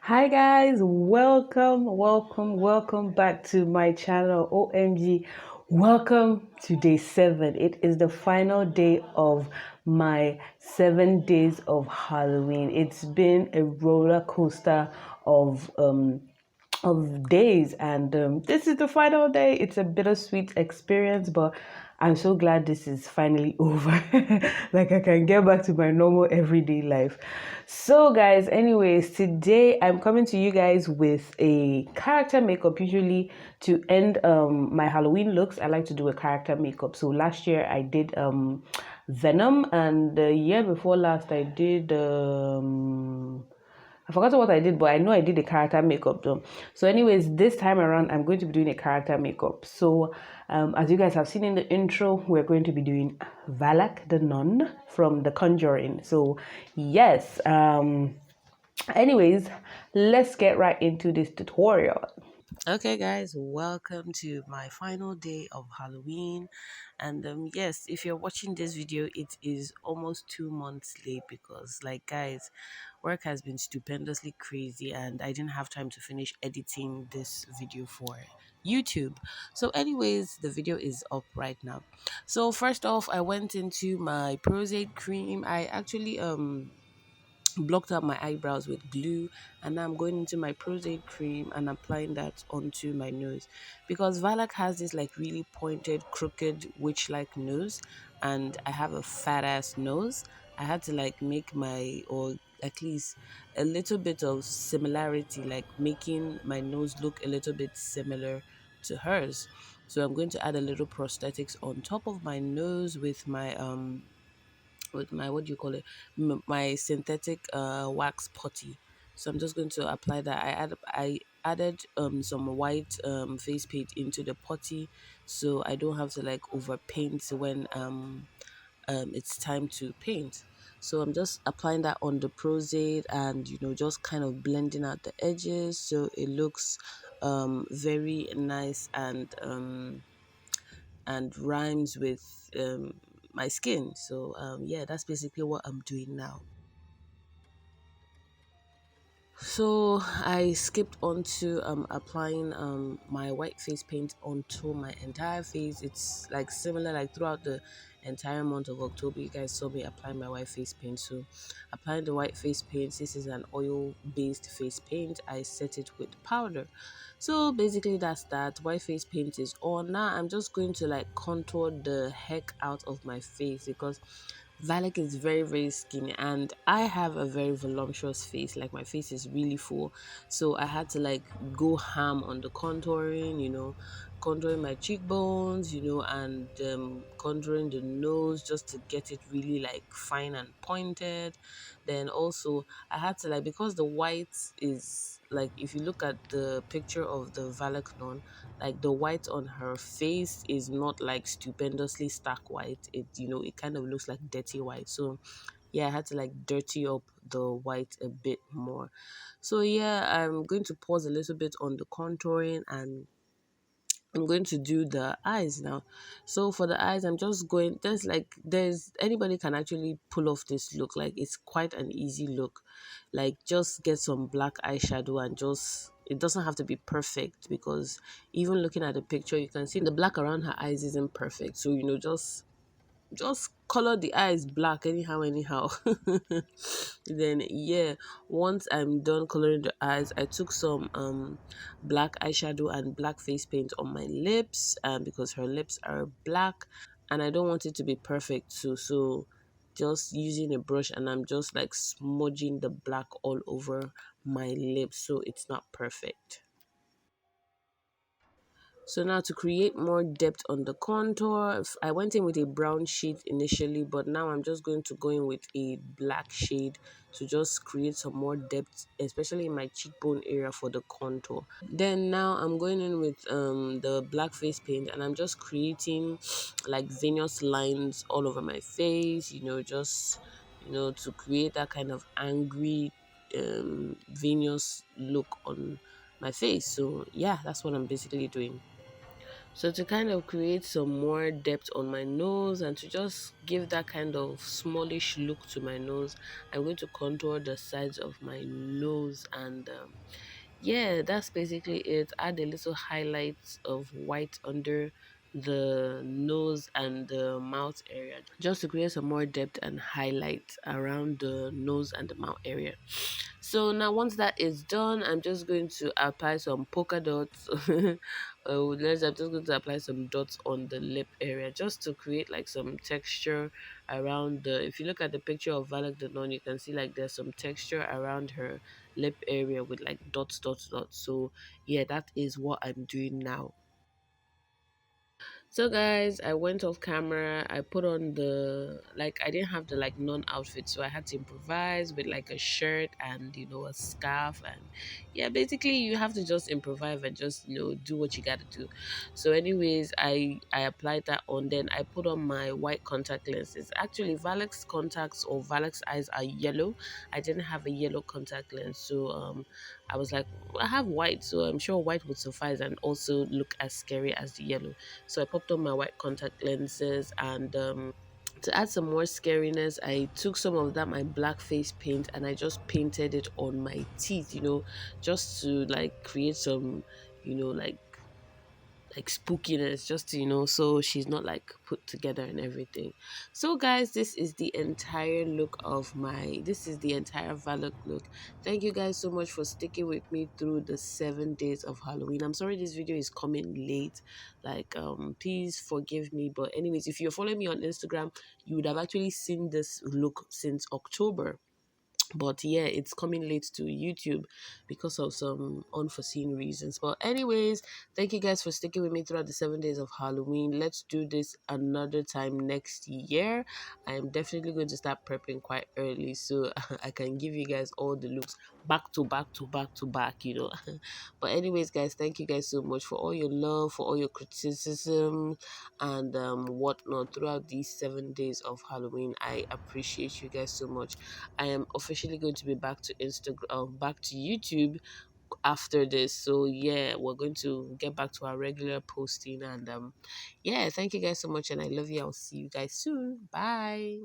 Hi guys, welcome back to my channel. OMG, welcome to day 7. It is the final day of my 7 days of Halloween. It's been a roller coaster of days, and this is the final day. It's a bittersweet experience, but I'm so glad this is finally over. Like I can get back to my normal everyday life. So guys, anyways, today I'm coming to you guys with a character makeup. Usually to end my Halloween looks, I like to do a character makeup. So last year I did Venom, and the year before last I did I forgot what I did, but I know I did a character makeup though. So, anyways, this time around, I'm going to be doing a character makeup. So, as you guys have seen in the intro, we're going to be doing Valak the Nun from The Conjuring. So, yes. Anyways, let's get right into this tutorial. Okay, guys, welcome to my final day of Halloween. And yes, if you're watching this video, it is almost 2 months late because, like, guys, work has been stupendously crazy and I didn't have time to finish editing this video for YouTube. So, anyways, the video is up right now. So, first off, I went into my Prosade cream. I actually blocked out my eyebrows with glue, and now I'm going into my Prosade cream and applying that onto my nose because Valak has this like really pointed crooked witch like nose, and I have a fat ass nose. I had to like make my, or at least a little bit of similarity, like making my nose look a little bit similar to hers. So I'm going to add a little prosthetics on top of my nose with my, what do you call it, my synthetic wax putty. So I'm just going to apply that. I added some white face paint into the putty, so I don't have to like overpaint when it's time to paint. So I'm just applying that on the Prosade and just kind of blending out the edges so it looks very nice and rhymes with my skin. So yeah, that's basically what I'm doing now. So I skipped on to applying my white face paint onto my entire face. It's like similar like throughout the entire month of October. You guys saw me applying my white face paint. So applying the white face paint, this is an oil based face paint. I set it with powder. So basically that's that. White face paint is on. Now I'm just going to like contour the heck out of my face because Valak is very, very skinny, and I have a very voluptuous face. Like, my face is really full. So, I had to like go ham on the contouring, contouring my cheekbones, and contouring the nose just to get it really like fine and pointed. Then, also, I had to like, because the white is like, if you look at the picture of the Valak nun, like the white on her face is not like stupendously stark white. It kind of looks like dirty white. So yeah, I had to like dirty up the white a bit more. So yeah, I'm going to pause a little bit on the contouring, and I'm going to do the eyes now. So for the eyes, I'm just going, there's anybody can actually pull off this look. Like, it's quite an easy look. Like, just get some black eyeshadow and just, it doesn't have to be perfect because even looking at the picture, you can see the black around her eyes isn't perfect. So, just color the eyes black anyhow. Then yeah, once I'm done coloring the eyes, I took some black eyeshadow and black face paint on my lips, because her lips are black and I don't want it to be perfect too. So just using a brush, and I'm just like smudging the black all over my lips so it's not perfect. So now to create more depth on the contour, I went in with a brown shade initially, but now I'm just going to go in with a black shade to just create some more depth, especially in my cheekbone area for the contour. Then now I'm going in with the black face paint, and I'm just creating like venous lines all over my face, just to create that kind of angry venous look on my face. So yeah, that's what I'm basically doing. So to kind of create some more depth on my nose and to just give that kind of smallish look to my nose, I'm going to contour the sides of my nose, and yeah, that's basically it. Add a little highlights of white under the nose and the mouth area just to create some more depth and highlight around the nose and the mouth area. So now once that is done, I'm just going to apply some polka dots. I'm just going to apply some dots on the lip area just to create like some texture around the. If you look at the picture of Valak Danon, you can see like there's some texture around her lip area with like dots, dots, dots. So yeah, that is what I'm doing now. So guys, I went off camera. I put on I didn't have the like non outfit, so I had to improvise with like a shirt and a scarf, and yeah, basically you have to just improvise and just do what you got to do. So anyways, I applied that on. Then I put on my white contact lenses. Actually, Valek's contacts or Valek's eyes are yellow. I didn't have a yellow contact lens, so I was like, I have white, so I'm sure white would suffice and also look as scary as the yellow. So I popped on my white contact lenses, and to add some more scariness, I took some of that my black face paint and I just painted it on my teeth, just to like create some, like spookiness, just to, so she's not like put together and everything. So guys, this is the entire Valak look. Thank you guys so much for sticking with me through the 7 days of Halloween. I'm sorry this video is coming late, please forgive me, but anyways, if you're following me on Instagram, you would have actually seen this look since October, but yeah, it's coming late to YouTube because of some unforeseen reasons. But anyways, thank you guys for sticking with me throughout the 7 days of Halloween. Let's do this another time next year. I am definitely going to start prepping quite early so I can give you guys all the looks back to back to back to back. But anyways, guys, thank you guys so much for all your love, for all your criticism and whatnot throughout these 7 days of Halloween. I appreciate you guys so much. I am officially going to be back to Instagram, back to YouTube after this. So yeah, we're going to get back to our regular posting, and yeah, thank you guys so much, and I love you. I'll see you guys soon. Bye.